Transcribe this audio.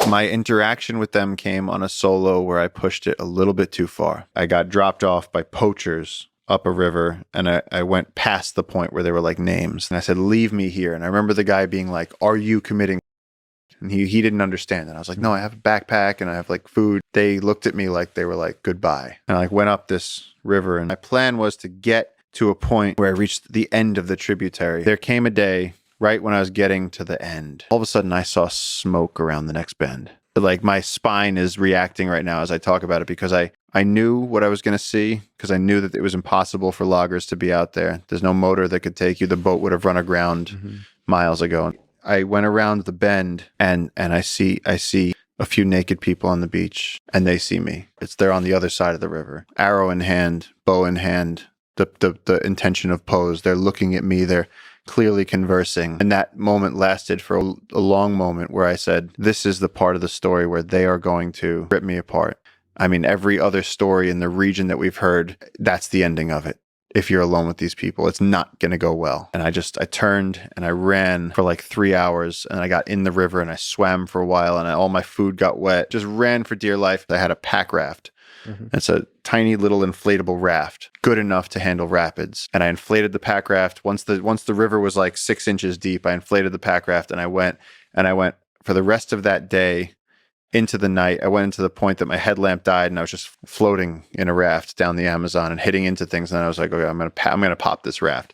My interaction with them came on a solo where I pushed it a little bit too far. I got dropped off by poachers up a river, and I went past the point where they were like names. And I said, leave me here. And I remember the guy being like, are you committing? And he didn't understand. And I was like, no, I have a backpack and I have like food. They looked at me like they were like, goodbye. And I like went up this river, and my plan was to get to a point where I reached the end of the tributary. There came a day right when I was getting to the end. All of a sudden I saw smoke around the next bend. Like my spine is reacting right now as I talk about it, because I knew what I was going to see, because I knew that it was impossible for loggers to be out there. There's no motor that could take you. The boat would have run aground miles ago. I went around the bend and I see a few naked people on the beach, and they see me. They're on the other side of the river, arrow in hand, bow in hand, the intention of pose. They're looking at me. They're clearly conversing. And that moment lasted for a long moment where I said, this is the part of the story where they are going to rip me apart. I mean, every other story in the region that we've heard, that's the ending of it. If you're alone with these people, it's not going to go well. And I turned and I ran for like 3 hours, and I got in the river and I swam for a while, and all my food got wet. Just ran for dear life. I had a pack raft. It's a tiny little inflatable raft, good enough to handle rapids. And I inflated the pack raft. Once the river was like 6 inches deep, I inflated the pack raft, and I went for the rest of that day into the night. I went into the point that my headlamp died, and I was just floating in a raft down the Amazon and hitting into things. And then I was like, okay, I'm gonna pop this raft.